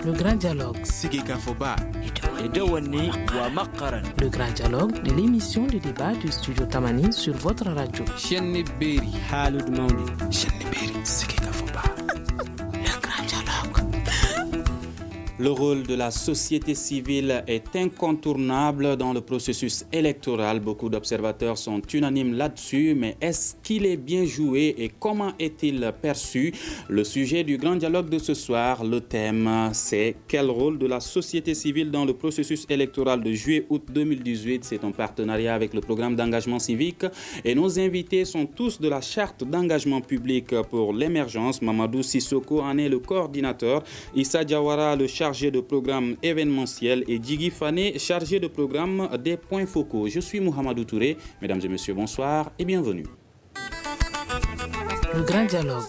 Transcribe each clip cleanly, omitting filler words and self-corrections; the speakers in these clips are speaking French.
Le grand dialogue. Le grand dialogue de l'émission de débat du studio Tamani sur votre radio. Le rôle de la société civile est incontournable dans le processus électoral. Beaucoup d'observateurs sont unanimes là-dessus, mais est-ce qu'il est bien joué et comment est-il perçu? Le sujet du grand dialogue de ce soir, le thème, c'est quel rôle de la société civile dans le processus électoral de juillet-août 2018. C'est en partenariat avec le programme d'engagement civique et nos invités sont tous de la charte d'engagement public pour l'émergence. Mamadou Sissoko en est le coordinateur, Issa Diawara le chargé de programme événementiel et Djigui Fane, chargé de programme des points focaux. Je suis Mohamedou Touré. Mesdames et messieurs, bonsoir et bienvenue. Le grand dialogue.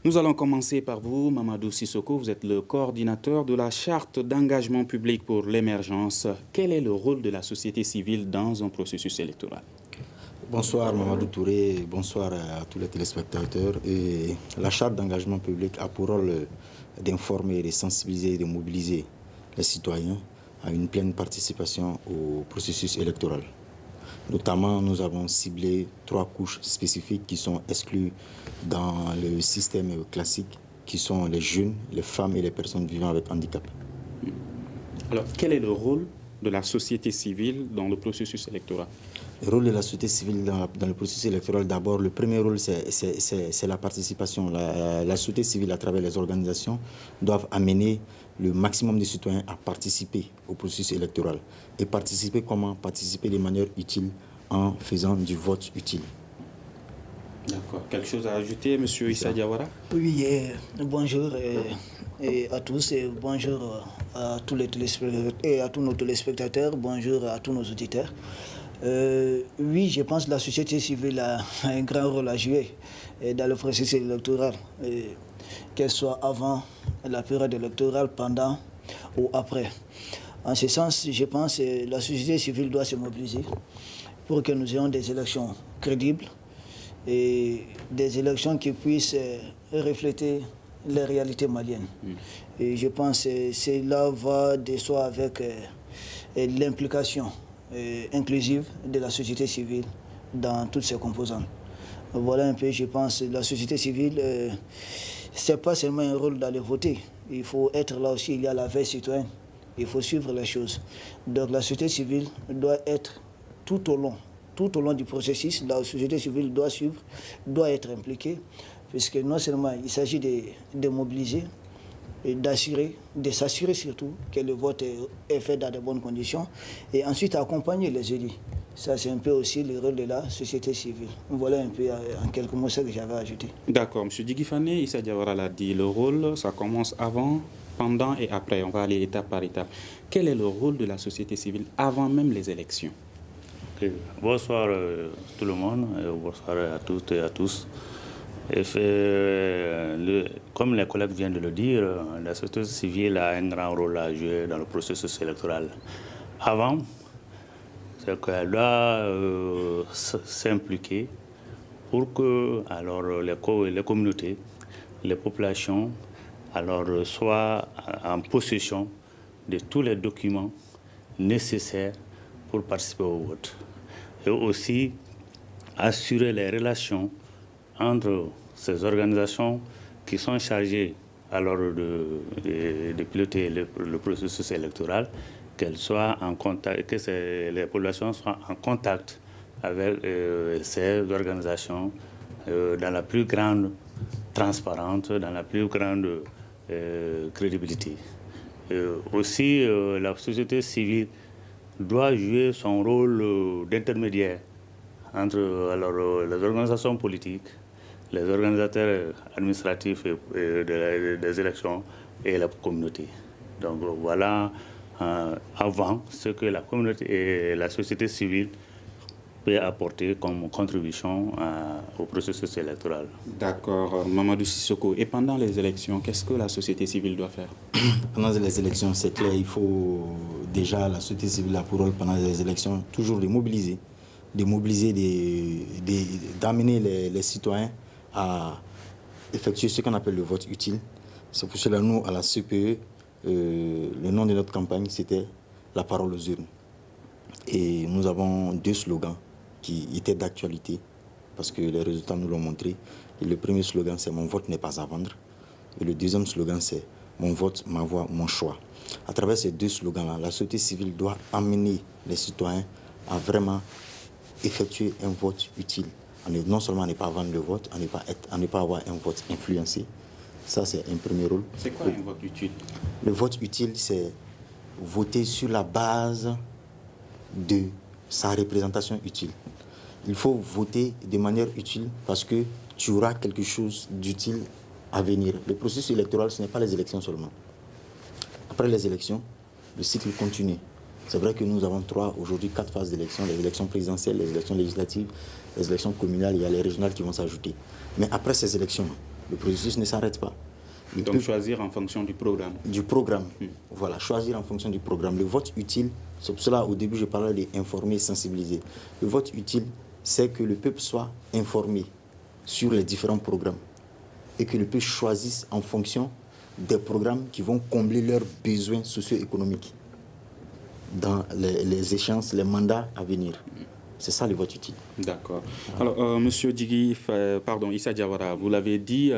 Nous allons commencer par vous, Mamadou Sissoko. Vous êtes le coordinateur de la charte d'engagement public pour l'émergence. Quel est le rôle de la société civile dans un processus électoral? Bonsoir Mamadou Touré, bonsoir à tous les téléspectateurs. Et la charte d'engagement public a pour rôle d'informer, de sensibiliser et de mobiliser les citoyens à une pleine participation au processus électoral. Notamment, nous avons ciblé 3 couches spécifiques qui sont exclues dans le système classique, qui sont les jeunes, les femmes et les personnes vivant avec handicap. Alors, quel est le rôle de la société civile dans le processus électoral? Le rôle de la société civile dans le processus électoral, d'abord, le premier rôle, c'est la participation. La société civile, à travers les organisations, doivent amener le maximum de citoyens à participer au processus électoral. Et participer comment? Participer de manière utile en faisant du vote utile. D'accord. Quelque chose à ajouter, M. Issa Diawara? Oui, bonjour à tous et bonjour à tous les téléspectateurs et à tous nos téléspectateurs, bonjour à tous nos auditeurs. Oui, je pense que la société civile a un grand rôle à jouer dans le processus électoral, qu'elle soit avant la période électorale, pendant ou après. En ce sens, je pense que la société civile doit se mobiliser pour que nous ayons des élections crédibles et des élections qui puissent refléter les réalités maliennes. Et je pense que cela va de soi avec l'implication inclusive de la société civile dans toutes ses composantes. Voilà un peu, je pense, la société civile, ce n'est pas seulement un rôle d'aller voter. Il faut être là aussi, il y a la veille citoyenne. Il faut suivre les choses. Donc la société civile doit être tout au long du processus. La société civile doit suivre, doit être impliquée, puisque non seulement il s'agit de mobiliser, et de s'assurer surtout que le vote est fait dans de bonnes conditions et ensuite accompagner les élus. Ça, c'est un peu aussi le rôle de la société civile. Voilà un peu en quelques mots ce que j'avais ajouté. D'accord. M. Djigui Fane, Issa Diawara l'a dit, le rôle, ça commence avant, pendant et après. On va aller étape par étape. Quel est le rôle de la société civile avant même les élections? Bonsoir tout le monde, bonsoir à toutes et à tous. Comme les collègues viennent de le dire, la société civile a un grand rôle à jouer dans le processus électoral. Avant, c'est qu'elle doit s'impliquer pour que les communautés, les populations soient en possession de tous les documents nécessaires pour participer au vote. Et aussi assurer les relations entre ces organisations qui sont chargées de piloter le processus électoral, qu'elles soient en contact, que les populations soient en contact avec ces organisations dans la plus grande transparence, dans la plus grande crédibilité. Aussi, la société civile doit jouer son rôle d'intermédiaire entre les organisations politiques, les organisateurs administratifs des élections et la communauté. Donc voilà avant ce que la communauté et la société civile peut apporter comme contribution au processus électoral. D'accord, Mamadou Sissoko. Et pendant les élections, qu'est-ce que la société civile doit faire? Pendant les élections, c'est clair, il faut déjà, la société civile a pour rôle pendant les élections toujours de mobiliser, d'amener les citoyens à effectuer ce qu'on appelle le vote utile, C'est pour cela, nous, à la CPE, le nom de notre campagne, c'était « La parole aux urnes ». Et nous avons 2 slogans qui étaient d'actualité, parce que les résultats nous l'ont montré. Et le premier slogan, c'est « Mon vote n'est pas à vendre ». Et le deuxième slogan, c'est « Mon vote, ma voix, mon choix ». À travers ces 2 slogans-là, la société civile doit amener les citoyens à vraiment effectuer un vote utile. Non seulement à ne pas vendre le vote, à ne pas avoir un vote influencé. Ça, c'est un premier rôle. C'est quoi un vote utile? Le vote utile, c'est voter sur la base de sa représentation utile. Il faut voter de manière utile parce que tu auras quelque chose d'utile à venir. Le processus électoral, ce n'est pas les élections seulement. Après les élections, le cycle continue. C'est vrai que nous avons aujourd'hui 4 phases d'élections, les élections présidentielles, les élections législatives, les élections communales, il y a les régionales qui vont s'ajouter. Mais après ces élections, le processus ne s'arrête pas. Donc choisir en fonction du programme. Du programme, voilà, choisir en fonction du programme. Le vote utile, c'est pour cela au début je parlais d'informer et sensibiliser. Le vote utile, c'est que le peuple soit informé sur les différents programmes et que le peuple choisisse en fonction des programmes qui vont combler leurs besoins socio-économiques dans les échéances, les mandats à venir. C'est ça le vote utile. D'accord. Alors, Monsieur Issa Diawara, vous l'avez dit,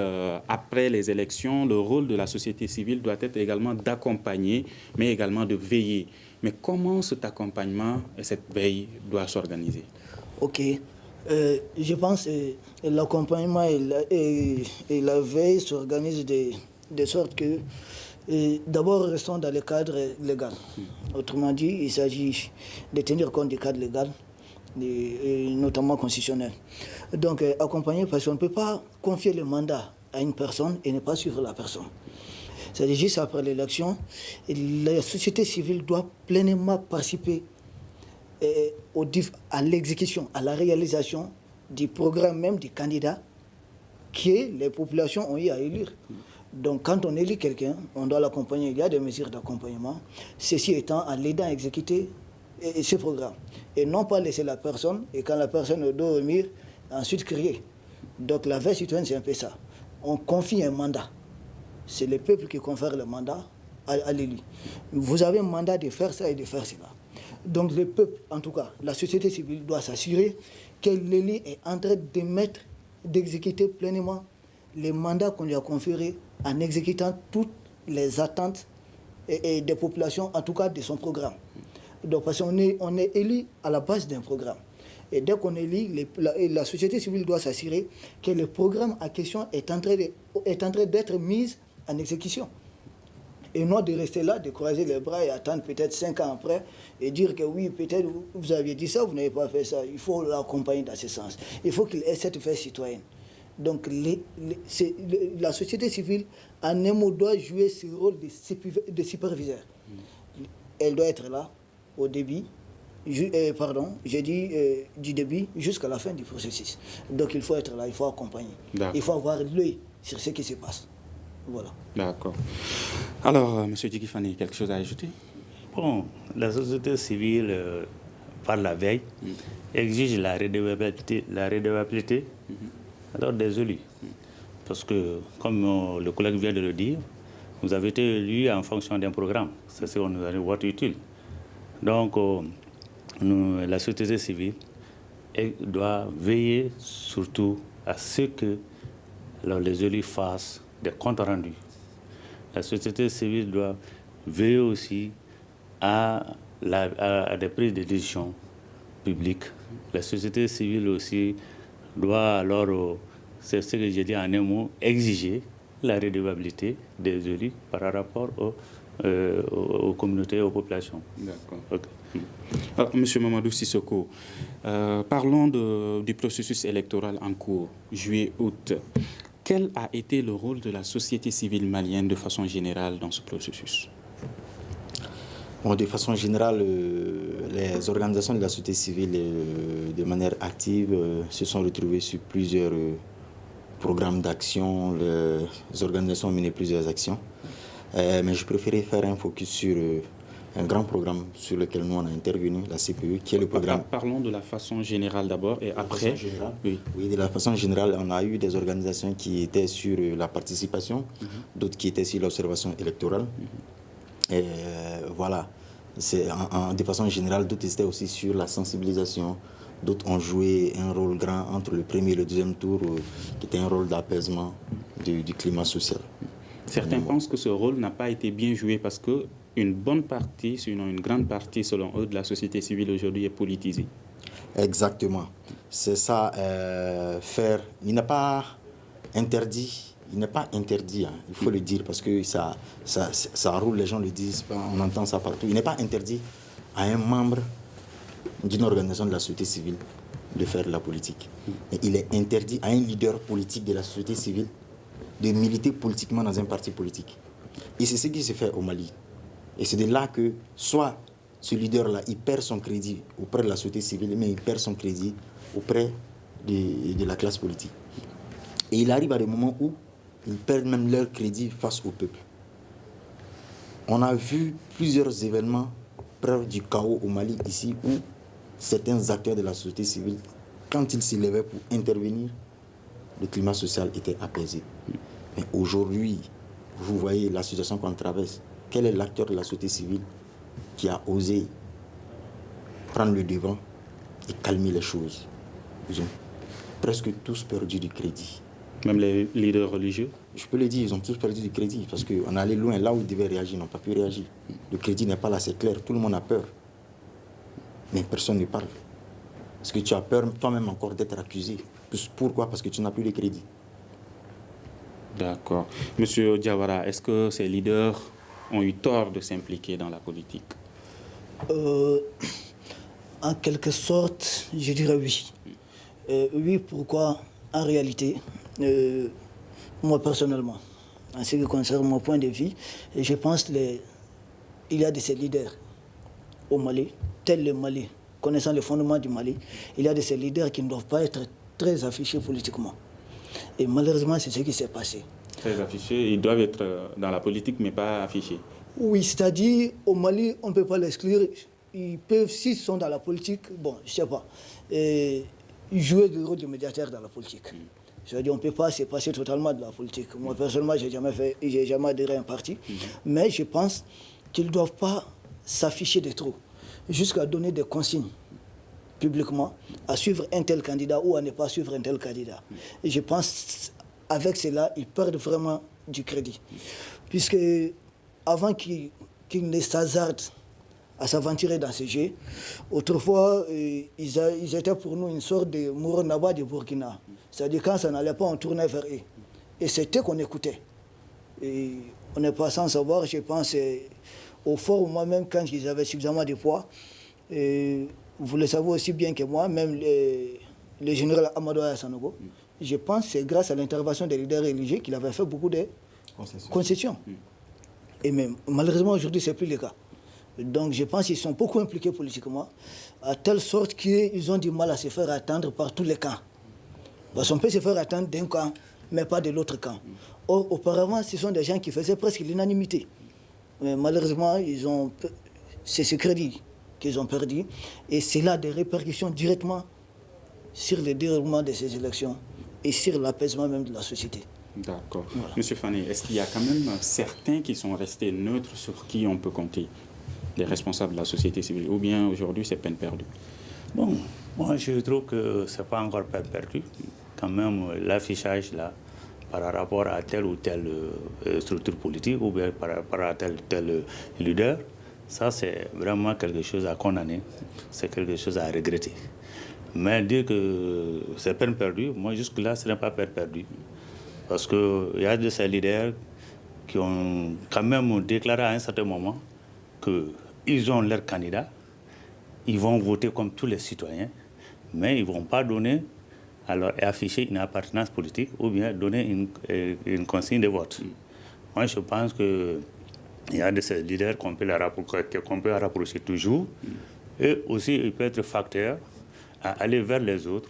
après les élections, le rôle de la société civile doit être également d'accompagner, mais également de veiller. Mais comment cet accompagnement et cette veille doivent s'organiser? Ok. Je pense que l'accompagnement et la veille s'organisent de sorte que, d'abord, restons dans le cadre légal. Autrement dit, il s'agit de tenir compte du cadre légal, notamment constitutionnel. Donc, accompagner, parce qu'on ne peut pas confier le mandat à une personne et ne pas suivre la personne. C'est-à-dire, juste après l'élection, la société civile doit pleinement participer à l'exécution, à la réalisation du programme même du candidat que les populations ont eu à élire. Donc, quand on élit quelqu'un, on doit l'accompagner. Il y a des mesures d'accompagnement, ceci étant en l'aidant à exécuter ce programme. Et non pas laisser la personne, et quand la personne doit dormir, ensuite crier. Donc, la veille citoyenne, c'est un peu ça. On confie un mandat. C'est le peuple qui confère le mandat à l'élu. Vous avez un mandat de faire ça et de faire cela. Donc, le peuple, en tout cas, la société civile doit s'assurer que l'élu est en train d'exécuter pleinement les mandats qu'on lui a conférés en exécutant toutes les attentes et des populations, en tout cas de son programme. Donc, parce qu'on est élu à la base d'un programme. Et dès qu'on est élu, la société civile doit s'assurer que le programme en question est en train d'être mis en exécution. Et non de rester là, de croiser les bras et attendre peut-être 5 ans après et dire que oui, peut-être vous aviez dit ça, vous n'avez pas fait ça. Il faut l'accompagner dans ce sens. Il faut qu'il ait cette veille citoyenne. Donc la société civile, en un mot, doit jouer ce rôle de superviseur. Elle doit être là au début, j'ai dit du début jusqu'à la fin du processus. Donc il faut être là, il faut accompagner. Il faut avoir l'œil sur ce qui se passe. Voilà. D'accord. Alors, M. Djigui-Fani, quelque chose à ajouter? Bon, la société civile, par la veille, exige la redevabilité alors des élus. Parce que, comme le collègue vient de le dire, vous avez été élu en fonction d'un programme. C'est ce qu'on nous a dit, vote utile. Donc, la société civile doit veiller surtout à ce que les élus fassent des comptes rendus. La société civile doit veiller aussi à des prises de décision publiques. La société civile aussi doit alors, c'est ce que j'ai dit en un mot, exiger la redevabilité des élus par rapport aux communautés et aux populations. D'accord. Okay. Alors, Monsieur Mamadou Sissoko, parlons du processus électoral en cours, juillet-août. Quel a été le rôle de la société civile malienne de façon générale dans ce processus? Bon, de façon générale, les organisations de la société civile, de manière active, se sont retrouvées sur plusieurs programmes d'action. Les organisations ont mené plusieurs actions. Mais je préférais faire un focus sur un grand programme sur lequel nous on a intervenu, la CPE, qui est le programme. Parlons de la façon générale d'abord et après. Oui, de la façon générale, on a eu des organisations qui étaient sur la participation, d'autres qui étaient sur l'observation électorale. Et voilà, de façon générale, d'autres étaient aussi sur la sensibilisation. D'autres ont joué un rôle grand entre le premier et le deuxième tour, qui était un rôle d'apaisement du climat social. Certains pensent que ce rôle n'a pas été bien joué parce qu'une bonne partie, sinon une grande partie, selon eux, de la société civile aujourd'hui est politisée. Exactement. C'est ça, il n'est pas interdit. Il n'est pas interdit, hein, il faut le dire, parce que ça roule, les gens le disent, on entend ça partout. Il n'est pas interdit à un membre d'une organisation de la société civile de faire de la politique. Et il est interdit à un leader politique de la société civile de militer politiquement dans un parti politique. Et c'est ce qui se fait au Mali. Et c'est de là que soit ce leader-là, il perd son crédit auprès de la société civile, mais il perd son crédit auprès de la classe politique. Et il arrive à des moments où ils perdent même leur crédit face au peuple. On a vu plusieurs événements, preuve du chaos au Mali ici, où certains acteurs de la société civile, quand ils s'élevaient pour intervenir, le climat social était apaisé. Mais aujourd'hui, vous voyez la situation qu'on traverse. Quel est l'acteur de la société civile qui a osé prendre le devant et calmer les choses? Ils ont presque tous perdu du crédit. Même les leaders religieux? Je peux le dire, ils ont tous perdu du crédit parce qu'on est allé loin. Là où ils devaient réagir, ils n'ont pas pu réagir. Le crédit n'est pas là, c'est clair. Tout le monde a peur. Mais personne ne parle. Parce que tu as peur toi-même encore d'être accusé. Pourquoi? Parce que tu n'as plus de crédit. D'accord. Monsieur Diawara, est-ce que ces leaders ont eu tort de s'impliquer dans la politique? En quelque sorte, je dirais oui. Oui, pourquoi? En réalité, moi personnellement, en ce qui concerne mon point de vue, je pense qu'il y a de ces leaders au Mali, tel le Mali, connaissant les fondements du Mali, il y a de ces leaders qui ne doivent pas être très affichés politiquement. Et malheureusement, c'est ce qui s'est passé. Très affichés, ils doivent être dans la politique, mais pas affichés. Oui, c'est-à-dire, au Mali, on ne peut pas l'exclure. Ils peuvent, s'ils sont dans la politique, bon, je ne sais pas, jouer le rôle de médiateur dans la politique. Je veux dire, on ne peut pas se passer totalement de la politique. Moi, personnellement, je n'ai jamais adhéré à un parti. Mais je pense qu'ils ne doivent pas s'afficher de trop, jusqu'à donner des consignes publiquement, à suivre un tel candidat ou à ne pas suivre un tel candidat. Et je pense, avec cela, ils perdent vraiment du crédit. Puisque, avant qu'ils ne s'hasardent à s'aventurer dans ce jeu, autrefois, ils étaient pour nous une sorte de Mouronaba de Burkina. C'est-à-dire, quand ça n'allait pas, on tournait vers eux. Et c'était qu'on écoutait. Et on n'est pas sans savoir, je pense, au fort, moi-même, quand ils avaient suffisamment de poids, vous le savez aussi bien que moi, même le général Amadou Sanogo, je pense que c'est grâce à l'intervention des leaders religieux qu'il avait fait beaucoup de concessions. Et même, malheureusement, aujourd'hui, ce n'est plus le cas. Donc, je pense qu'ils sont beaucoup impliqués politiquement, à telle sorte qu'ils ont du mal à se faire attendre par tous les camps. Parce qu'on peut se faire attendre d'un camp, mais pas de l'autre camp. Or, auparavant, ce sont des gens qui faisaient presque l'unanimité. Mais malheureusement, c'est ce crédit qu'ils ont perdu. Et c'est là des répercussions directement sur le déroulement de ces élections et sur l'apaisement même de la société. D'accord. Voilà. Monsieur Fane, est-ce qu'il y a quand même certains qui sont restés neutres sur qui on peut compter, les responsables de la société civile, ou bien aujourd'hui c'est peine perdue? Bon, moi je trouve que ce n'est pas encore peine perdue. Quand même, l'affichage là, par rapport à telle ou telle structure politique, ou bien par rapport à tel ou tel leader, ça c'est vraiment quelque chose à condamner, c'est quelque chose à regretter. Mais dire que c'est peine perdue, moi jusque-là ce n'est pas peine perdue. Parce qu'il y a de ces leaders qui ont quand même déclaré à un certain moment qu'ils ont leur candidat, ils vont voter comme tous les citoyens, mais ils ne vont pas donner, alors afficher une appartenance politique ou bien donner une consigne de vote. Moi, je pense qu'il y a de ces leaders qu'on peut rapprocher toujours, et aussi ils peuvent être facteurs à aller vers les autres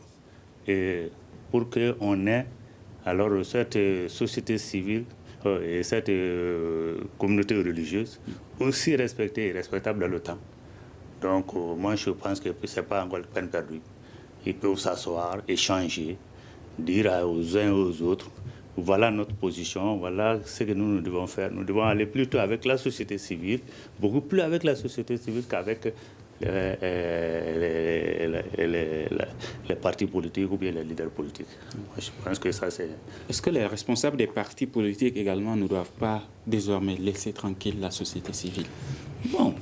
et pour qu'on ait alors cette société civile, et cette communauté religieuse aussi respectée et respectable dans le temps. Donc, moi, je pense que ce n'est pas encore peine perdue. Ils peuvent s'asseoir, échanger, dire aux uns et aux autres, voilà notre position, voilà ce que nous devons faire. Nous devons aller plutôt avec la société civile, beaucoup plus avec la société civile qu'avec les partis politiques ou bien les leaders politiques. Moi, je pense que ça, c'est... Est-ce que les responsables des partis politiques également ne doivent pas désormais laisser tranquille la société civile? Bon,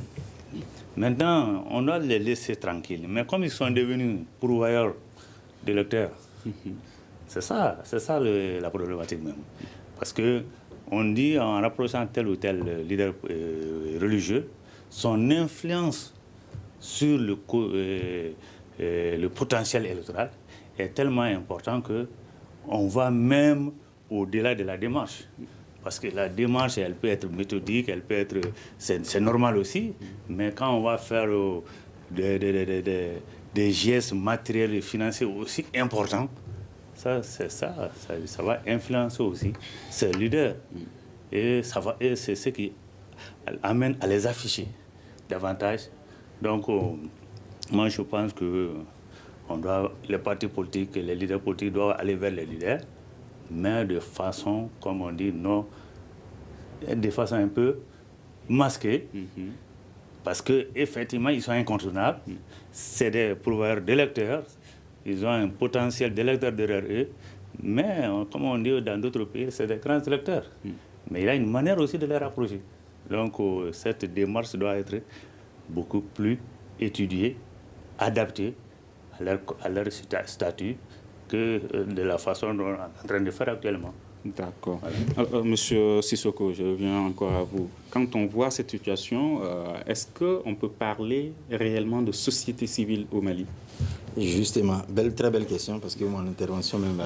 maintenant, on doit les laisser tranquilles. Mais comme ils sont devenus pourvoyeurs d'électeurs, c'est ça la problématique même. Parce qu'on dit, en rapprochant tel ou tel leader religieux, son influence sur le potentiel électoral est tellement important qu'on va même au-delà de la démarche. Parce que la démarche, elle peut être méthodique, elle peut être... C'est normal aussi, mais quand on va faire des gestes matériels et financiers aussi importants, ça va influencer aussi ces leaders. Et c'est ce qui amène à les afficher davantage. Donc, moi, je pense que les partis politiques et les leaders politiques doivent aller vers les leaders, mais de façon, comme on dit, non, de façon un peu masquée, parce qu'effectivement, ils sont incontournables. C'est des pourvoyeurs d'électeurs, ils ont un potentiel d'électeurs derrière eux, mais comme on dit dans d'autres pays, c'est des grands électeurs. Mais il y a une manière aussi de les rapprocher. Donc, cette démarche doit être beaucoup plus étudiée, adaptée à leur statut que de la façon dont on est en train de faire actuellement. D'accord. Voilà. Monsieur Sissoko, je reviens encore à vous. Quand on voit cette situation, est-ce qu'on peut parler réellement de société civile au Mali? Justement, très belle question, parce que mon intervention même,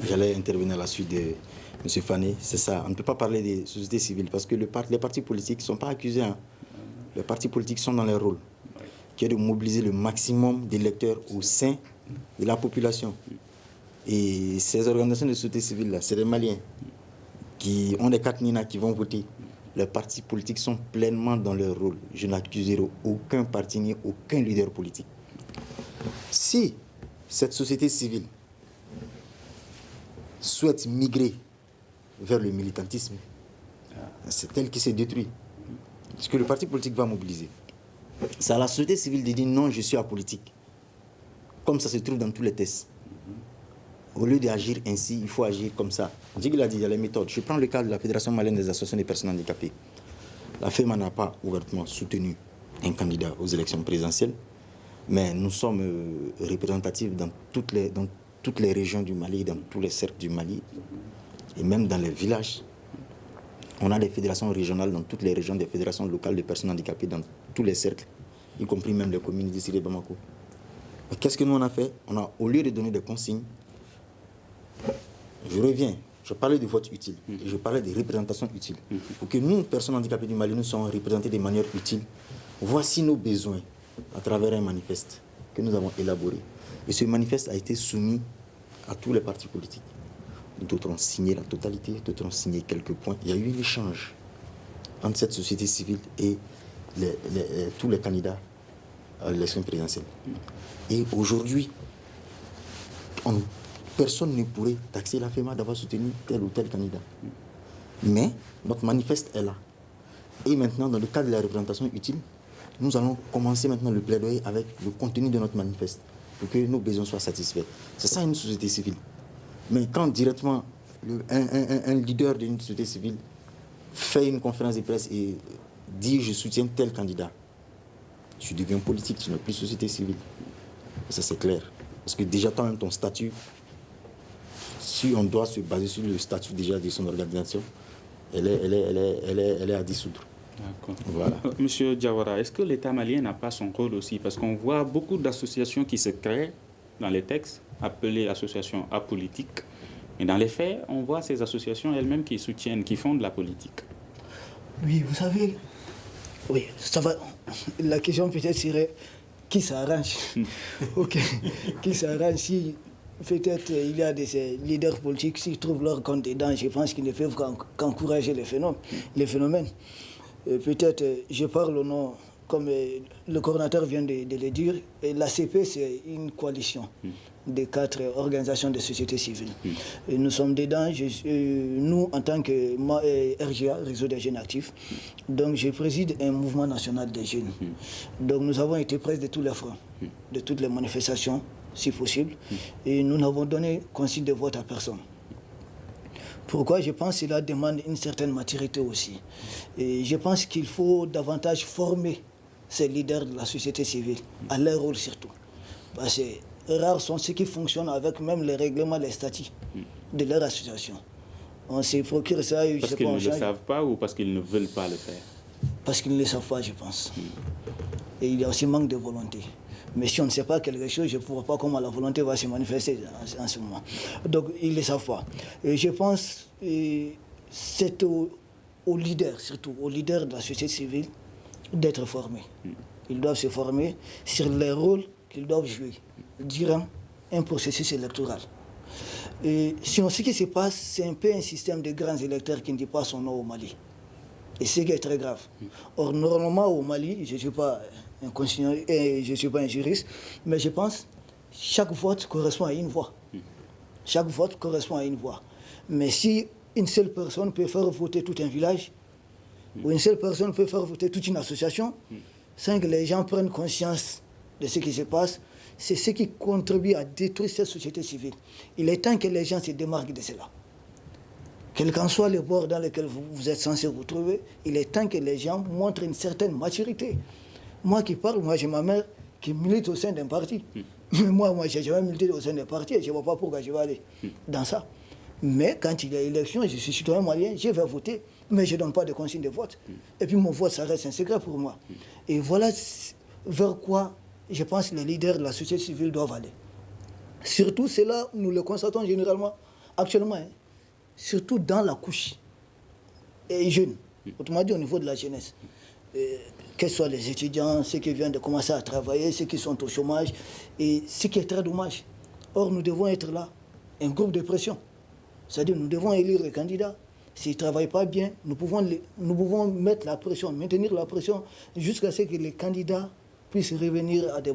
j'allais intervenir à la suite de M. Fané. C'est ça, on ne peut pas parler des sociétés civiles, parce que les partis politiques ne sont pas accusés. Les partis politiques sont dans leur rôle, qui est de mobiliser le maximum d'électeurs au sein de la population. Et ces organisations de société civile-là, c'est des Maliens qui ont des cartes NINA qui vont voter. Les partis politiques sont pleinement dans leur rôle. Je n'accuserai aucun parti ni aucun leader politique. Si cette société civile souhaite migrer vers le militantisme, c'est elle qui se détruit. Ce que le parti politique va mobiliser, c'est à la société civile de dire non, je suis apolitique. Comme ça se trouve dans tous les tests. Au lieu d'agir ainsi, il faut agir comme ça. Djibril a dit, il y a les méthodes. Je prends le cas de la Fédération malienne des associations des personnes handicapées. La FEMA n'a pas ouvertement soutenu un candidat aux élections présidentielles, mais nous sommes représentatifs dans toutes les régions du Mali, dans tous les cercles du Mali, et même dans les villages. On a des fédérations régionales dans toutes les régions, des fédérations locales de personnes handicapées dans tous les cercles, y compris même les communes d'ici de Bamako. Qu'est-ce que nous on a fait? Au lieu de donner des consignes, je reviens, je parlais de vote utile, et je parlais de représentation utile. Pour que nous, personnes handicapées du Mali, nous soyons représentés de manière utile, voici nos besoins à travers un manifeste que nous avons élaboré. Et ce manifeste a été soumis à tous les partis politiques. D'autres ont signé la totalité, d'autres ont signé quelques points. Il y a eu un échange entre cette société civile et tous les candidats à l'élection présidentielle. Et aujourd'hui, personne ne pourrait taxer la FEMA d'avoir soutenu tel ou tel candidat. Mais notre manifeste est là. Et maintenant, dans le cadre de la représentation utile, nous allons commencer maintenant le plaidoyer avec le contenu de notre manifeste pour que nos besoins soient satisfaits. C'est ça une société civile. Mais quand directement un leader d'une société civile fait une conférence de presse et dit je soutiens tel candidat, tu deviens politique, tu n'es plus société civile. Et ça c'est clair. Parce que déjà toi-même ton statut, si on doit se baser sur le statut déjà de son organisation, elle est à dissoudre. D'accord. Voilà. Monsieur Diawara, est-ce que l'État malien n'a pas son rôle aussi? Parce qu'on voit beaucoup d'associations qui se créent dans les textes, appelées associations apolitiques. Mais dans les faits, on voit ces associations elles-mêmes qui soutiennent, qui font de la politique. Oui, vous savez, oui, ça va. La question peut-être serait qui s'arrange. Ok, qui s'arrange si peut-être il y a des leaders politiques, s'ils trouvent leur compte dedans, je pense qu'ils ne peuvent qu'encourager les phénomènes. Peut-être, je parle au nom, comme le coordinateur vient de le dire, et l'ACP, c'est une coalition de 4 organisations de société civile. Et nous sommes dedans, nous, en tant que RGA, Réseau des jeunes actifs, donc je préside un mouvement national des jeunes. Donc nous avons été près de tous les fronts, de toutes les manifestations, si possible, et nous n'avons donné consigne de vote à personne. Pourquoi? Je pense que cela demande une certaine maturité aussi. Et je pense qu'il faut davantage former ces leaders de la société civile, à leur rôle surtout. Parce que rares sont ceux qui fonctionnent avec même les règlements, les statuts de leur association. On s'est procuré ça. Parce qu'ils ne le savent pas ou parce qu'ils ne veulent pas le faire? Parce qu'ils ne le savent pas, je pense. Et il y a aussi manque de volonté. Mais si on ne sait pas quelque chose, je ne vois pas comment la volonté va se manifester en ce moment. Donc, ils ne le savent pas. Et je pense que c'est aux leaders, surtout aux leaders de la société civile, d'être formés. Ils doivent se former sur les rôles qu'ils doivent jouer durant un processus électoral. Et sinon, ce qui se passe, c'est un peu un système de grands électeurs qui ne dit pas son nom au Mali. Et c'est ce qui est très grave. Or, normalement, au Mali, je ne suis pas un consignant, et je ne suis pas un juriste, mais je pense que chaque vote correspond à une voix. Chaque vote correspond à une voix. Mais si une seule personne peut faire voter tout un village, ou une seule personne peut faire voter toute une association, sans que les gens prennent conscience de ce qui se passe, c'est ce qui contribue à détruire cette société civile. Il est temps que les gens se démarquent de cela. Quel qu'en soit le bord dans lequel vous êtes censé vous trouver, il est temps que les gens montrent une certaine maturité. Moi qui parle, moi j'ai ma mère qui milite au sein d'un parti. Mais moi je n'ai jamais milité au sein d'un parti et je ne vois pas pourquoi je vais aller dans ça. Mais quand il y a élection, je suis citoyen malien, je vais voter, mais je ne donne pas de consigne de vote. Et puis mon vote, ça reste un secret pour moi. Et voilà vers quoi je pense que les leaders de la société civile doivent aller. Surtout, c'est là, nous le constatons généralement, actuellement, surtout dans la couche jeune, autrement dit au niveau de la jeunesse. Que ce soit les étudiants, ceux qui viennent de commencer à travailler, ceux qui sont au chômage, et ce qui est très dommage. Or, nous devons être là, un groupe de pression. C'est-à-dire, nous devons élire les candidats. S'ils ne travaillent pas bien, nous pouvons mettre la pression, maintenir la pression, jusqu'à ce que les candidats puissent revenir à des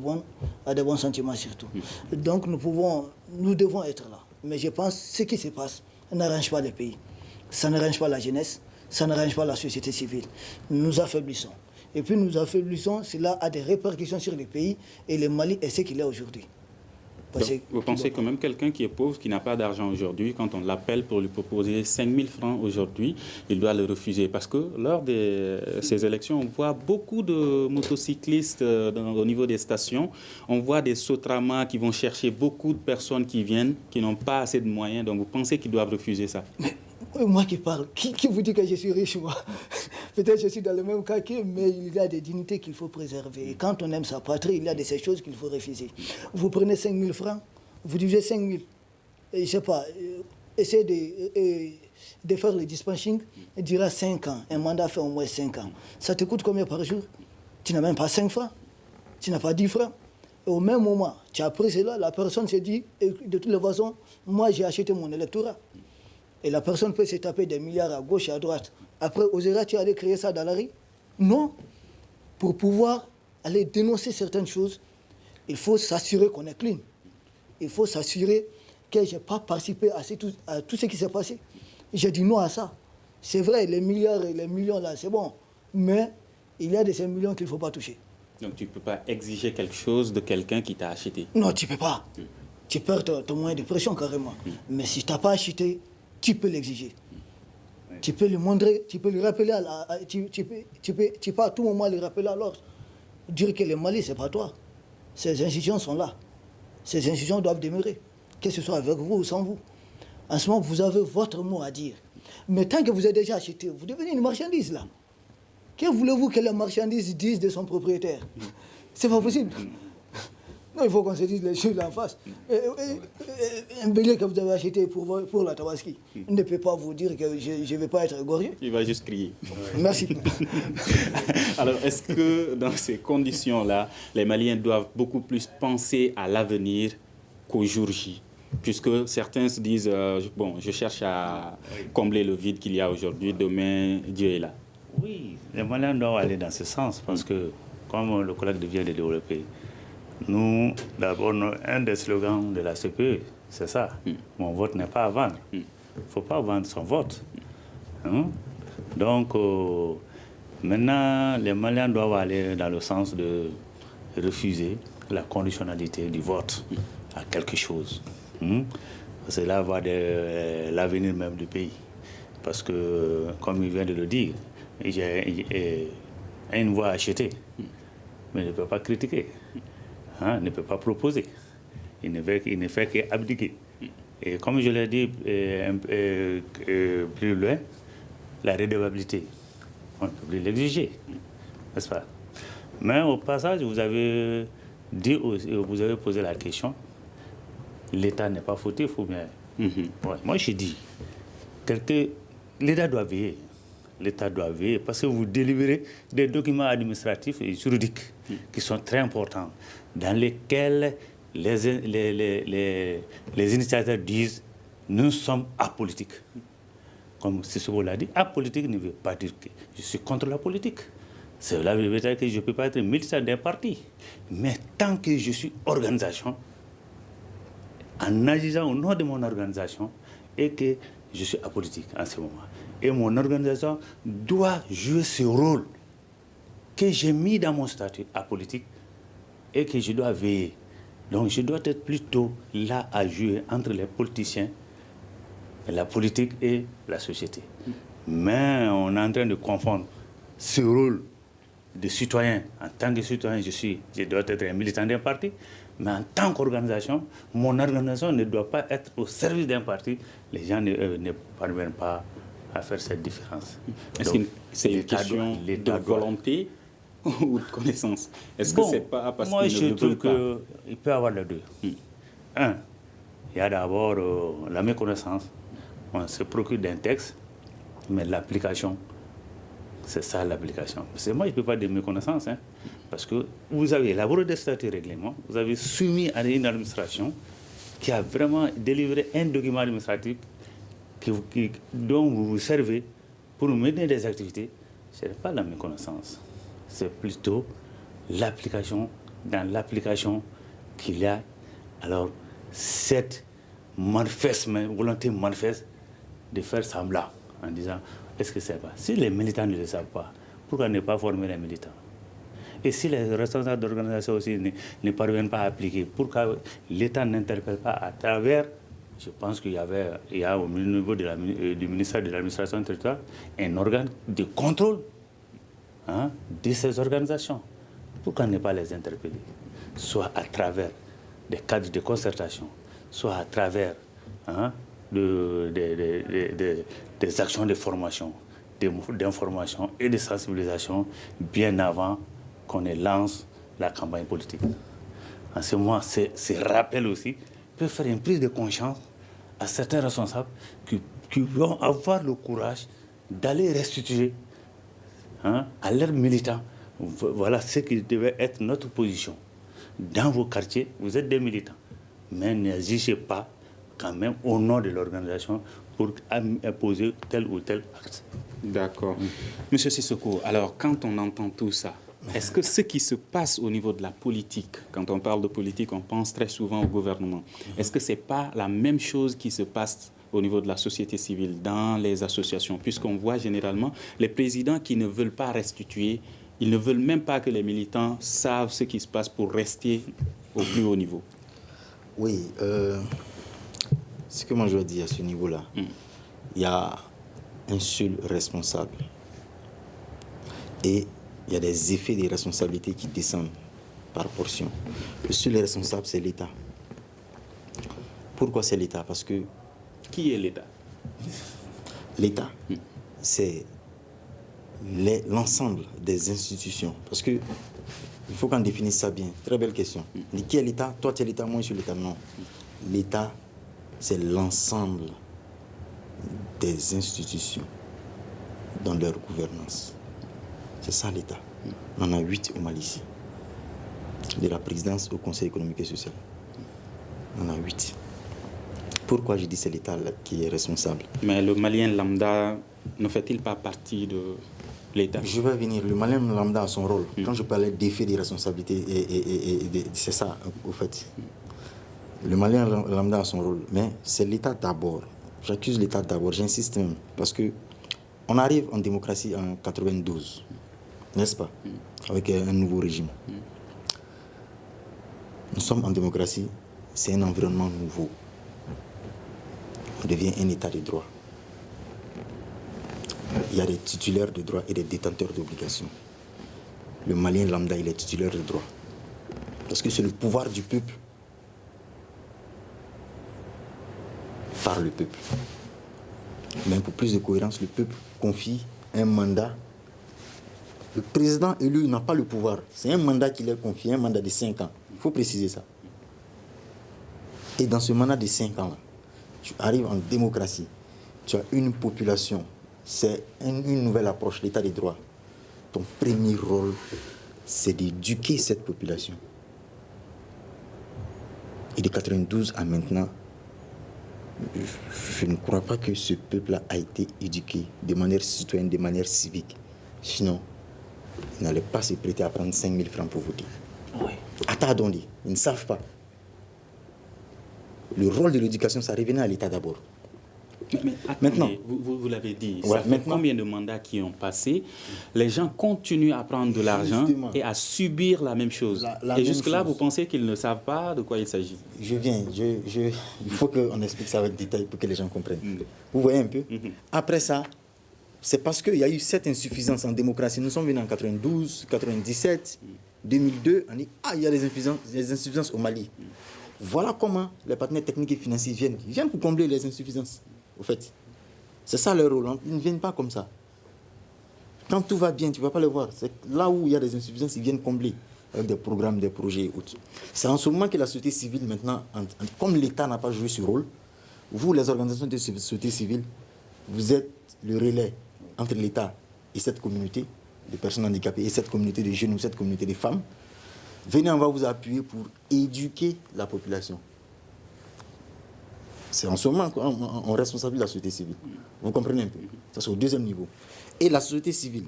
bons sentiments surtout. Donc, nous devons être là. Mais je pense que ce qui se passe n'arrange pas le pays. Ça n'arrange pas la jeunesse, ça n'arrange pas la société civile. Nous affaiblissons. Et puis nous affaiblissons, cela a des répercussions sur le pays et le Mali est ce qu'il est aujourd'hui. Vous pensez quand même quelqu'un qui est pauvre, qui n'a pas d'argent aujourd'hui, quand on l'appelle pour lui proposer 5 000 francs aujourd'hui, il doit le refuser. Parce que lors de ces élections, on voit beaucoup de motocyclistes au niveau des stations. On voit des Sotramas qui vont chercher beaucoup de personnes qui viennent, qui n'ont pas assez de moyens. Donc vous pensez qu'ils doivent refuser ça? Moi qui parle, qui vous dit que je suis riche, moi? Peut-être que je suis dans le même cas qu'eux, mais il y a des dignités qu'il faut préserver. Et quand on aime sa patrie, il y a de ces choses qu'il faut refuser. Vous prenez 5 000 francs, vous divisez 5 000, et je ne sais pas, essayez de faire le dispatching, il dira 5 ans, un mandat fait au moins 5 ans. Ça te coûte combien par jour? Tu n'as même pas 5 francs, tu n'as pas 10 francs. Et au même moment, tu as pris cela, la personne se dit, de toutes les façons, moi j'ai acheté mon électorat. Et la personne peut se taper des milliards à gauche et à droite. Après, oseras-tu aller créer ça dans la rue? Non. Pour pouvoir aller dénoncer certaines choses, il faut s'assurer qu'on est clean. Il faut s'assurer que je n'ai pas participé à tout ce qui s'est passé. J'ai dit non à ça. C'est vrai, les milliards et les millions là, c'est bon. Mais il y a de ces millions qu'il ne faut pas toucher. Donc tu ne peux pas exiger quelque chose de quelqu'un qui t'a acheté? Non, tu ne peux pas. Tu perds ton moyen de pression carrément. Mais si tu n'as pas acheté, tu peux l'exiger. Tu peux lui montrer, tu peux lui rappeler, tu peux à tout moment lui rappeler à l'ordre. Dire que le Mali, ce n'est pas toi. Ces institutions sont là. Ces institutions doivent demeurer, que ce soit avec vous ou sans vous. En ce moment, vous avez votre mot à dire. Mais tant que vous êtes déjà acheté, vous devenez une marchandise là. Que voulez-vous que la marchandise dise de son propriétaire? C'est pas possible. Non, il faut qu'on se dise les choses en face. Un bélier que vous avez acheté pour la Tabaski ne peut pas vous dire que je ne vais pas être égorgé. Il va juste crier. Merci. Alors, est-ce que dans ces conditions-là, les Maliens doivent beaucoup plus penser à l'avenir qu'au jour J? Puisque certains se disent, bon, je cherche à combler le vide qu'il y a aujourd'hui, demain, Dieu est là. Oui, les Maliens doivent aller dans ce sens parce que, comme le collègue vient de développer, nous, d'abord, un des slogans de la CPE, c'est ça. Mon vote n'est pas à vendre. Il ne faut pas vendre son vote. Hein? Donc, maintenant, les Maliens doivent aller dans le sens de refuser la conditionnalité du vote à quelque chose. C'est là voir l'avenir même du pays. Parce que, comme il vient de le dire, il y a une voix achetée, mais il ne peut pas critiquer, ne peut pas proposer. Il ne fait qu'abdiquer. Et comme je l'ai dit plus loin, la redevabilité, on ne peut plus l'exiger, n'est-ce pas? Mais au passage, vous avez posé la question, l'État n'est pas fautif ou bien... Ouais, moi, je dis, l'État doit veiller. L'État doit veiller parce que vous délivrez des documents administratifs et juridiques qui sont très importants, dans lesquels les initiateurs disent nous sommes apolitiques. Comme Sissoko l'a dit, apolitique ne veut pas dire que je suis contre la politique. Cela veut dire que je ne peux pas être militant d'un parti. Mais tant que je suis organisation, en agissant au nom de mon organisation, et que je suis apolitique en ce moment. Et mon organisation doit jouer ce rôle que j'ai mis dans mon statut apolitique et que je dois veiller. Donc je dois être plutôt là à jouer entre les politiciens, la politique et la société. Mais on est en train de confondre ce rôle de citoyen. En tant que citoyen, je dois être un militant d'un parti, mais en tant qu'organisation, mon organisation ne doit pas être au service d'un parti. Les gens ne parviennent pas à faire cette différence. Est-ce que c'est une question de volonté ou de connaissance? Est-ce que c'est pas parce qu'ils ne veulent pas? Moi, je trouve qu'il peut y avoir les deux. Un, il y a d'abord la méconnaissance. On se procure d'un texte, mais l'application, c'est ça l'application. Parce que moi, je ne peux pas dire méconnaissance, parce que vous avez élaboré des statuts et règlements, vous avez soumis à une administration qui a vraiment délivré un document administratif dont vous vous servez pour mener des activités. Ce n'est pas la méconnaissance, c'est plutôt l'application, dans l'application qu'il y a. Alors, cette volonté manifeste de faire semblant en disant est-ce que c'est pas? Si les militants ne le savent pas, pourquoi ne pas former les militants? Et si les responsables d'organisation aussi ne parviennent pas à appliquer, pourquoi l'État n'interpelle pas à travers, je pense qu'il y a au niveau du ministère de l'administration territoriale un organe de contrôle de ces organisations. Pourquoi ne pas les interpeller? Soit à travers des cadres de concertation, soit à travers des actions de formation, d'information et de sensibilisation bien avant qu'on ne lance la campagne politique. En ce moment, ces rappels aussi peuvent faire une prise de conscience à certains responsables qui vont avoir le courage d'aller restituer à leurs militants. Voilà ce qui devait être notre position. Dans vos quartiers, vous êtes des militants, mais n'agissez pas quand même au nom de l'organisation pour imposer tel ou tel acte. D'accord. Monsieur Sissoko, alors quand on entend tout ça, est-ce que ce qui se passe au niveau de la politique, quand on parle de politique, on pense très souvent au gouvernement, est-ce que ce n'est pas la même chose qui se passe au niveau de la société civile, dans les associations, puisqu'on voit généralement les présidents qui ne veulent pas restituer, ils ne veulent même pas que les militants savent ce qui se passe pour rester au plus haut niveau? Oui, ce que moi je dois dire à ce niveau-là, il y a un seul responsable et il y a des effets des responsabilités qui descendent par portion. Le seul responsable, c'est l'État. Pourquoi c'est l'État? Parce que... Qui est l'État? L'État, c'est l'ensemble des institutions. Parce que il faut qu'on définisse ça bien. Très belle question. Qui est l'État? Toi, tu es l'État, moi, je suis l'État. Non. L'État, c'est l'ensemble des institutions dans leur gouvernance. C'est ça l'État. On en a 8 au Mali ici. De la présidence au Conseil économique et social. On en a 8. Pourquoi je dis que c'est l'État qui est responsable? Mais le Malien lambda ne fait-il pas partie de l'État? Je vais venir. Le Malien lambda a son rôle. Quand je parlais d'effet des responsabilités, c'est ça, au fait. Le Malien lambda a son rôle. Mais c'est l'État d'abord. J'accuse l'État d'abord. J'insiste même. Parce que on arrive en démocratie en 92. N'est-ce pas? Avec un nouveau régime. Nous sommes en démocratie. C'est un environnement nouveau. On devient un État de droit. Il y a des titulaires de droits et des détenteurs d'obligations. Le Malien lambda, il est titulaire de droits. Parce que c'est le pouvoir du peuple par le peuple. Mais pour plus de cohérence, le peuple confie un mandat. Le président élu n'a pas le pouvoir. C'est un mandat qu'il est confié, un mandat de 5 ans. Il faut préciser ça. Et dans ce mandat de 5 ans, tu arrives en démocratie. Tu as une population. C'est une nouvelle approche, l'état des droits. Ton premier rôle, c'est d'éduquer cette population. Et de 92 à maintenant, je ne crois pas que ce peuple-là a été éduqué de manière citoyenne, de manière civique. Sinon, il n'allait pas se prêter à prendre 5 000 francs pour voter. Oui. Attendons, ils ne savent pas. Le rôle de l'éducation, ça revenait à l'État d'abord. Mais maintenant, vous l'avez dit, ouais, ça fait combien de mandats qui ont passé? Les gens continuent à prendre de l'argent et à subir la même chose. Et jusque-là, vous pensez qu'ils ne savent pas de quoi il s'agit? Je viens, il faut qu'on explique ça avec détail pour que les gens comprennent. Vous voyez un peu? Après ça, c'est parce qu'il y a eu cette insuffisance en démocratie. Nous sommes venus en 92, 97, 2002. On dit, il y a des insuffisances au Mali. Voilà comment les partenaires techniques et financiers viennent. Ils viennent pour combler les insuffisances, au fait. C'est ça leur rôle. Ils ne viennent pas comme ça. Quand tout va bien, tu ne vas pas les voir. C'est là où il y a des insuffisances, ils viennent combler avec des programmes, des projets et autres. C'est en ce moment que la société civile, maintenant, comme l'État n'a pas joué ce rôle, vous, les organisations de société civile, vous êtes le relais entre l'État et cette communauté de personnes handicapées et cette communauté de jeunes ou cette communauté de femmes. Venez, on va vous appuyer pour éduquer la population. C'est en ce moment qu'on responsabilise la société civile. Vous comprenez un peu? Ça, c'est au deuxième niveau. Et la société civile,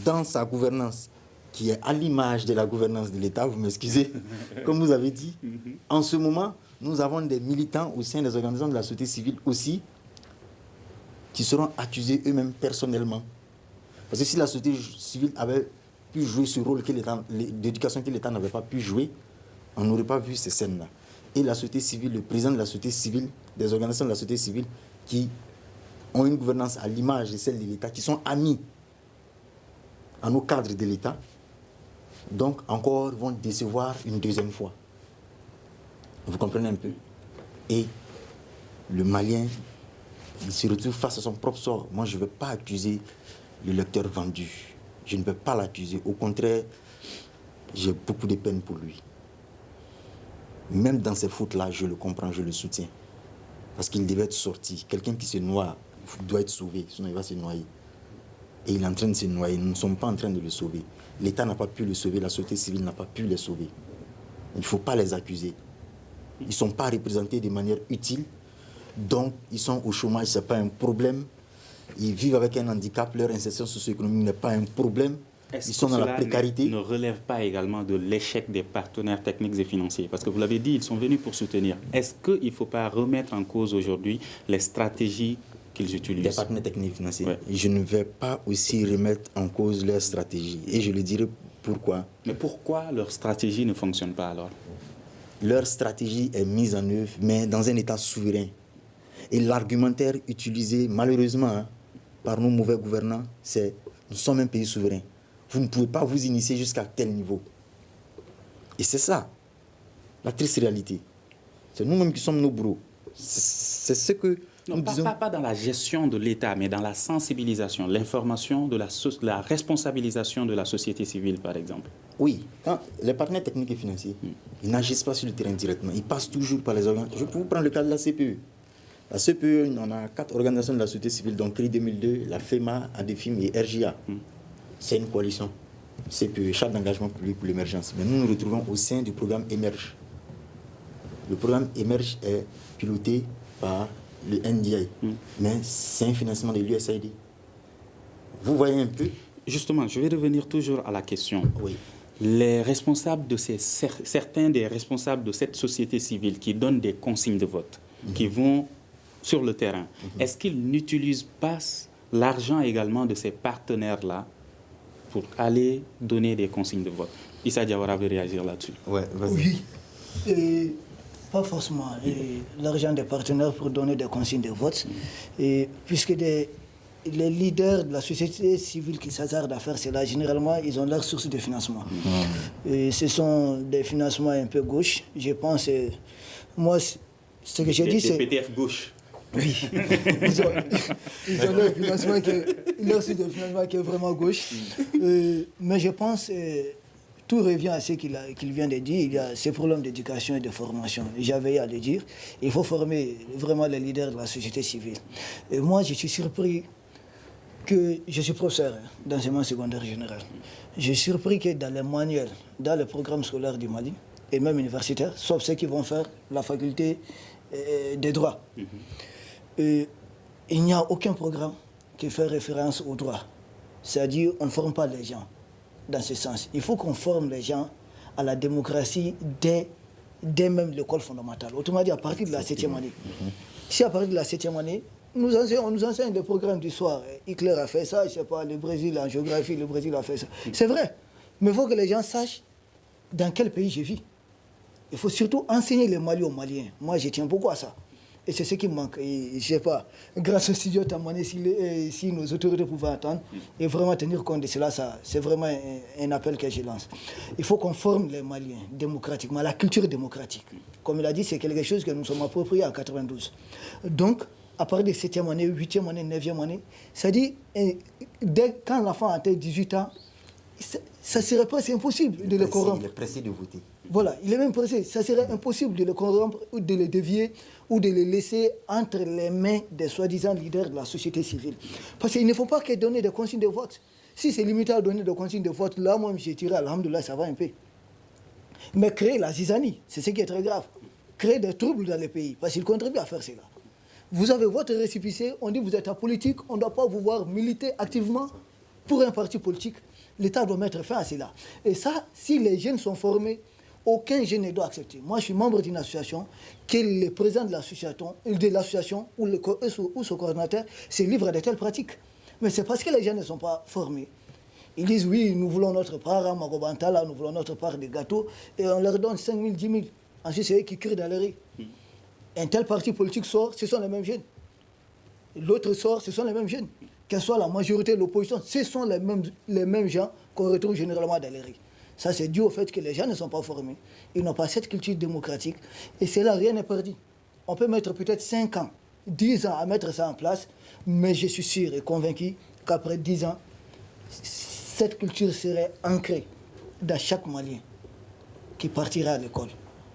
dans sa gouvernance, qui est à l'image de la gouvernance de l'État, vous m'excusez, comme vous avez dit, en ce moment, nous avons des militants au sein des organisations de la société civile aussi, qui seront accusés eux-mêmes personnellement. Parce que si la société civile avait pu jouer ce rôle d'éducation que l'État n'avait pas pu jouer, on n'aurait pas vu ces scènes-là. Et la société civile, le président de la société civile, des organisations de la société civile qui ont une gouvernance à l'image de celle de l'État, qui sont amis à nos cadres de l'État, donc encore vont décevoir une deuxième fois. Vous comprenez un peu? Et le Malien, il se retrouve face à son propre sort. Moi, je ne vais pas accuser le lecteur vendu. Je ne vais pas l'accuser. Au contraire, j'ai beaucoup de peine pour lui. Même dans ces fautes-là, je le comprends, je le soutiens. Parce qu'il devait être sorti. Quelqu'un qui se noie doit être sauvé, sinon il va se noyer. Et il est en train de se noyer. Nous ne sommes pas en train de le sauver. L'État n'a pas pu le sauver, la société civile n'a pas pu les sauver. Il ne faut pas les accuser. Ils ne sont pas représentés de manière utile. Donc, ils sont au chômage, ce n'est pas un problème. Ils vivent avec un handicap, leur insertion socio-économique n'est pas un problème. Ils sont dans la précarité. Ne relève pas également de l'échec des partenaires techniques et financiers? Parce que vous l'avez dit, ils sont venus pour soutenir. Est-ce qu'il ne faut pas remettre en cause aujourd'hui les stratégies qu'ils utilisent? Des partenaires techniques et financiers. Ouais. Je ne vais pas aussi remettre en cause leur stratégie. Et je le dirai pourquoi. Mais pourquoi leur stratégie ne fonctionne pas alors? Leur stratégie est mise en œuvre, mais dans un État souverain. Et l'argumentaire utilisé, malheureusement, par nos mauvais gouvernants, c'est nous sommes un pays souverain. Vous ne pouvez pas vous initier jusqu'à tel niveau. Et c'est ça, la triste réalité. C'est nous-mêmes qui sommes nos bourreaux. C'est ce que nous disons. Pas dans la gestion de l'État, mais dans la sensibilisation, l'information, la responsabilisation de la société civile, par exemple. Oui, quand les partenaires techniques et financiers, ils n'agissent pas sur le terrain directement. Ils passent toujours par les organes. Je peux vous prendre le cas de la CPE. La CPE, on a 4 organisations de la société civile, donc CRI 2002, la FEMA, ADEFIM et RJA. C'est une coalition. CPE, Charte d'engagement public pour l'émergence. Mais nous nous retrouvons au sein du programme Émerge. Le programme Émerge est piloté par le NDI, mais c'est un financement de l'USAID. Vous voyez un peu? Justement, je vais revenir toujours à la question. Oui. Les responsables de certains des responsables de cette société civile qui donnent des consignes de vote, qui vont sur le terrain, est-ce qu'ils n'utilisent pas l'argent également de ces partenaires-là pour aller donner des consignes de vote? Issa Diawara veut réagir là-dessus. Ouais, vas-y. Oui, et pas forcément l'argent des partenaires pour donner des consignes de vote, puisque les leaders de la société civile qui s'hasardent à faire cela, généralement, ils ont leur source de financement. Et ce sont des financements un peu gauche. Je pense, moi, ce que j'ai dit, c'est... Des PDF gauche. Oui, ils ont leur financement leur source de financement qui est vraiment gauche. Mais je pense... tout revient à ce qu'il vient de dire. Il y a ces problèmes d'éducation et de formation. J'avais à le dire. Il faut former vraiment les leaders de la société civile. Et moi, je suis surpris que... Je suis professeur d'enseignement secondaire général. Je suis surpris que dans les manuels, dans les programmes scolaires du Mali, et même universitaires, sauf ceux qui vont faire la faculté des droits, il n'y a aucun programme qui fait référence au droit. C'est-à-dire, on ne forme pas les gens dans ce sens. Il faut qu'on forme les gens à la démocratie dès même l'école fondamentale. Autrement dit, à partir de la 7e année. Si à partir de la 7e année, on nous enseigne des programmes du soir. Hitler a fait ça, je ne sais pas, le Brésil en géographie, le Brésil a fait ça. C'est vrai. Mais il faut que les gens sachent dans quel pays je vis. Il faut surtout enseigner les Mali aux Maliens. Moi, je tiens beaucoup à ça. Et c'est ce qui me manque. Et, je ne sais pas, grâce au studio Tamané, si nos autorités pouvaient attendre et vraiment tenir compte de cela, c'est vraiment un appel que je lance. Il faut qu'on forme les Maliens démocratiquement, la culture démocratique. Comme il a dit, c'est quelque chose que nous sommes appropriés en 92. Donc, à partir de 7e année, 8e année, 9e année, c'est-à-dire, quand l'enfant a 18 ans, ça serait presque impossible de le corrompre. Il est pressé de voter. Voilà, il est même pressé. Ça serait impossible de le corrompre ou de le dévier ou de le laisser entre les mains des soi-disant leaders de la société civile. Parce qu'il ne faut pas qu'il donne des consignes de vote. Si c'est limité à donner des consignes de vote, là, moi, je dirais, alhamdoulilah, ça va un peu. Mais créer la zizanie, c'est ce qui est très grave. Créer des troubles dans les pays, parce qu'il contribue à faire cela. Vous avez votre récépissé, on dit que vous êtes apolitique, on ne doit pas vous voir militer activement pour un parti politique. L'État doit mettre fin à cela. Et ça, si les jeunes sont formés, aucun jeune ne doit accepter. Moi, je suis membre d'une association, que le président de l'association ou son coordinateur se livre à de telles pratiques. Mais c'est parce que les jeunes ne sont pas formés. Ils disent, oui, nous voulons notre part à Magobantala, nous voulons notre part des gâteaux, et on leur donne 5 000, 10 000. Ensuite, c'est eux qui crient dans les rues. Un tel parti politique sort, ce sont les mêmes jeunes. L'autre sort, ce sont les mêmes jeunes. Qu'elle soit la majorité de l'opposition, ce sont les mêmes gens qu'on retrouve généralement dans les rues. Ça, c'est dû au fait que les gens ne sont pas formés. Ils n'ont pas cette culture démocratique. Et c'est là, rien n'est perdu. On peut mettre peut-être 5 ans, 10 ans à mettre ça en place, mais je suis sûr et convaincu qu'après 10 ans, cette culture serait ancrée dans chaque Malien qui partira à l'école,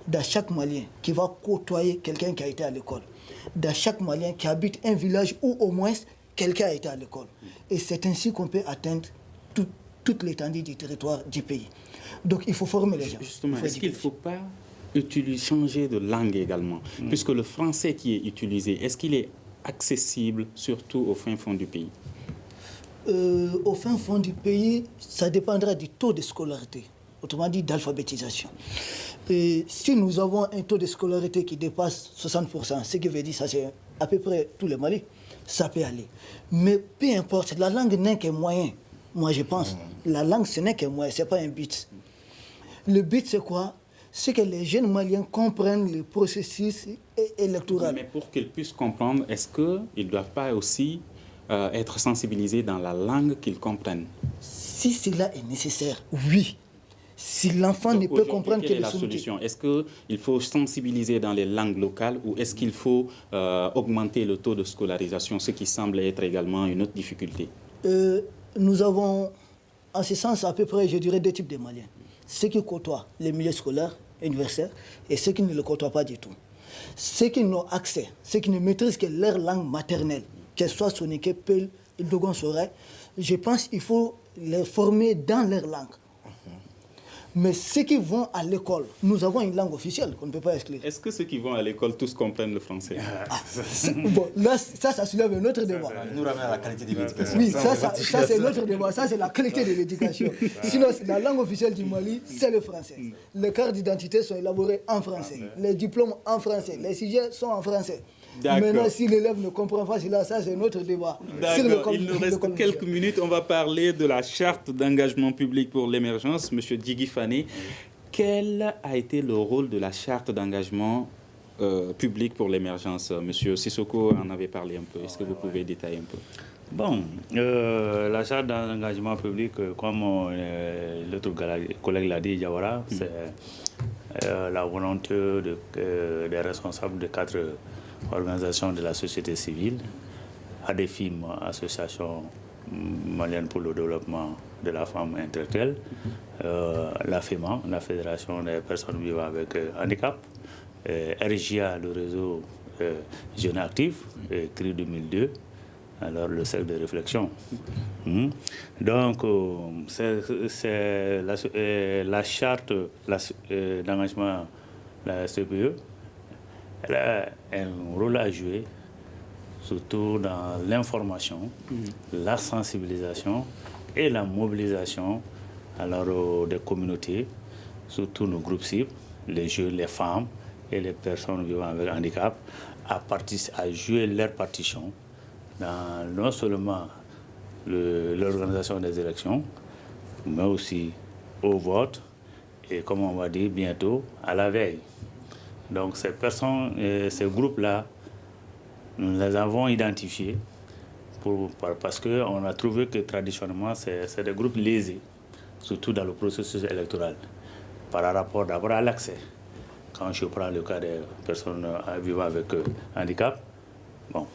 dans chaque Malien qui va côtoyer quelqu'un qui a été à l'école, dans chaque Malien qui habite un village où au moins quelqu'un a été à l'école. Et c'est ainsi qu'on peut atteindre toute l'étendue du territoire du pays. Donc il faut former les gens. Justement, est-ce qu'il ne faut pas changer de langue également? Puisque le français qui est utilisé, est-ce qu'il est accessible surtout au fin fond du pays? Au fin fond du pays, ça dépendra du taux de scolarité, autrement dit d'alphabétisation. Et si nous avons un taux de scolarité qui dépasse 60%, ce qui veut dire ça c'est à peu près tous les Mali, ça peut aller. Mais peu importe, la langue n'est qu'un moyen. Moi je pense, la langue ce n'est qu'un moyen, ce n'est pas un but. Le but c'est quoi? C'est que les jeunes Maliens comprennent le processus électoral. Mais pour qu'ils puissent comprendre, est-ce qu'ils ne doivent pas aussi être sensibilisés dans la langue qu'ils comprennent? Si cela est nécessaire, oui. Si l'enfant ne peut comprendre que quelle est la solution? Est-ce qu'il faut sensibiliser dans les langues locales ou est-ce qu'il faut augmenter le taux de scolarisation, ce qui semble être également une autre difficulté? Nous avons, en ce sens, à peu près, je dirais, deux types de Maliens. Ceux qui côtoient les milieux scolaires, universitaires, et ceux qui ne le côtoient pas du tout. Ceux qui n'ont accès, ceux qui ne maîtrisent que leur langue maternelle, qu'elle soit Soninké, Peul, Dogon Soray, je pense qu'il faut les former dans leur langue. Mais ceux qui vont à l'école, nous avons une langue officielle qu'on ne peut pas exclure. Est-ce que ceux qui vont à l'école tous comprennent le français? Bon, là, ça soulève un autre débat. Nous ramène à la qualité de l'éducation. Oui, ça c'est notre débat. Ça, c'est la qualité de l'éducation. Sinon, la langue officielle du Mali, c'est le français. Les cartes d'identité sont élaborées en français. Les diplômes en français. Les sujets sont en français. Maintenant, si l'élève ne comprend pas cela, ça c'est un autre débat. D'accord. Il nous reste quelques minutes. On va parler de la charte d'engagement public pour l'émergence. Monsieur Djigui Fane, quel a été le rôle de la charte d'engagement public pour l'émergence? Monsieur Sissoko en avait parlé un peu. Est-ce que vous pouvez détailler un peu? Bon, la charte d'engagement public, comme l'autre collègue l'a dit, Diawara, c'est la volonté des responsables de 4 organisations de la société civile, ADEFIM, Association malienne pour le développement de la femme intellectuelle, la FEMA, la Fédération des personnes vivant avec handicap, RGA, le réseau Jeunes Actifs, CRI 2002, alors le cercle de réflexion. Donc, c'est la charte d'engagement de la CPE. Elle a un rôle à jouer, surtout dans l'information, la sensibilisation et la mobilisation alors, des communautés, surtout nos groupes cibles, les jeunes, les femmes et les personnes vivant avec handicap, à jouer leur partition dans non seulement l'organisation des élections, mais aussi au vote et, comme on va dire bientôt, à la veille. Donc ces personnes, ces groupes-là, nous les avons identifiés parce qu'on a trouvé que traditionnellement, c'est des groupes lésés, surtout dans le processus électoral, par rapport d'abord à l'accès. Quand je prends le cas des personnes vivant avec handicap, bon,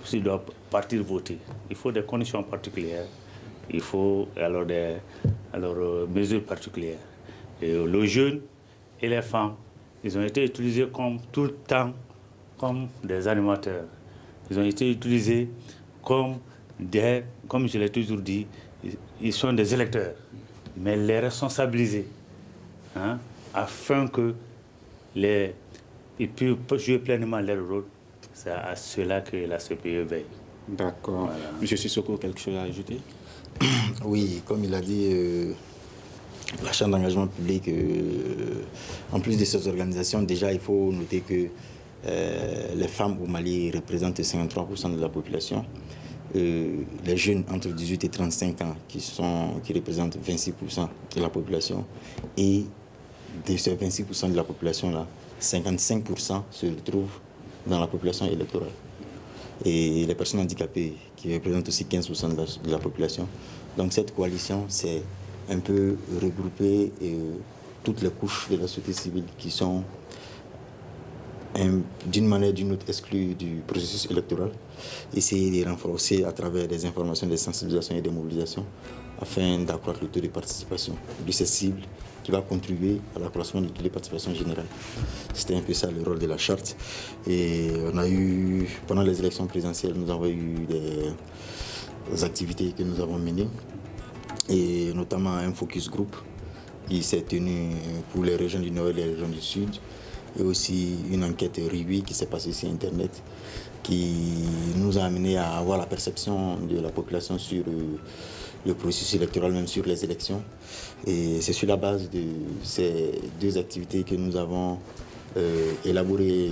s'ils doivent partir voter, il faut des conditions particulières, il faut alors des mesures particulières. Et les jeunes et les femmes, ils ont été utilisés comme tout le temps comme des animateurs. Ils ont été utilisés comme je l'ai toujours dit, ils sont des électeurs, mais les responsabiliser, afin qu'ils puissent jouer pleinement leur rôle. C'est à cela que la CPE veille. D'accord. Voilà. Monsieur Sissoko, quelque chose à ajouter? Oui, comme il a dit, la charte d'engagement public, en plus de ces organisations, déjà il faut noter que les femmes au Mali représentent 53% de la population. Les jeunes entre 18 et 35 ans qui représentent 26% de la population. Et de ces 26% de la population-là, 55% se retrouvent dans la population électorale. Et les personnes handicapées qui représentent aussi 15% de la population. Donc cette coalition, c'est un peu regrouper toutes les couches de la société civile qui sont d'une manière ou d'une autre exclues du processus électoral. Essayer de les renforcer à travers des informations, des sensibilisations et des mobilisations afin d'accroître le taux de participation de ces cibles qui va contribuer à l'accroissement du taux de participation générale. C'était un peu ça le rôle de la charte. Et on a eu, pendant les élections présidentielles, nous avons eu des activités que nous avons menées, et notamment un focus group qui s'est tenu pour les régions du Nord et les régions du Sud, et aussi une enquête RIWI qui s'est passée sur Internet, qui nous a amené à avoir la perception de la population sur le processus électoral, même sur les élections. Et c'est sur la base de ces 2 activités que nous avons élaboré,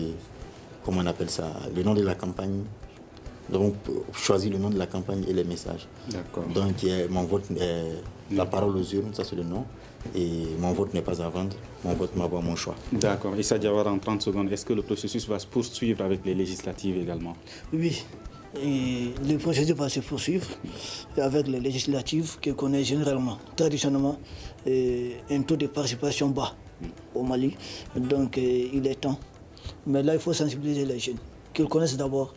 comment on appelle ça, le nom de la campagne. Donc, choisir le nom de la campagne et les messages. D'accord. Donc, mon vote, la parole aux urnes, ça c'est le nom. Et mon vote n'est pas à vendre, mon vote, ma voix, mon choix. D'accord. Issa Diawara, en 30 secondes, est-ce que le processus va se poursuivre avec les législatives également? Oui, et le processus va se poursuivre avec les législatives que connaît généralement, traditionnellement, un taux de participation bas au Mali. Donc, il est temps. Mais là, il faut sensibiliser les jeunes, qu'ils connaissent d'abord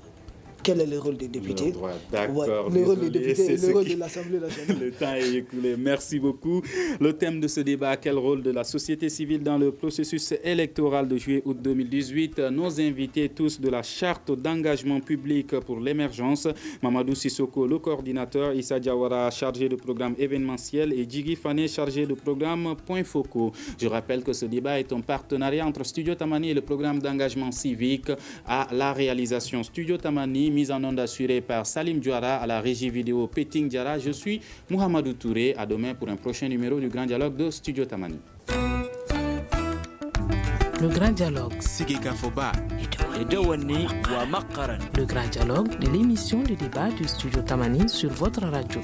quel est le rôle des députés. D'accord. Le rôle des députés et le rôle de l'Assemblée nationale. Le temps est écoulé. Merci beaucoup. Le thème de ce débat, quel rôle de la société civile dans le processus électoral de juillet-août 2018. Nos invités tous de la charte d'engagement public pour l'émergence. Mamadou Sissoko, le coordinateur, Issa Diawara, chargé de programme événementiel et Djigui Fane, chargé de programme Point Focaux. Je rappelle que ce débat est un partenariat entre Studio Tamani et le programme d'engagement civique. À la réalisation Studio Tamani, mise en onde assurée par Salim Diouara, à la régie vidéo Peting Diara. Je suis Mohamedou Touré. À demain pour un prochain numéro du Grand Dialogue de Studio Tamani. Le Grand Dialogue. Le Grand Dialogue de l'émission de débat du Studio Tamani sur votre radio.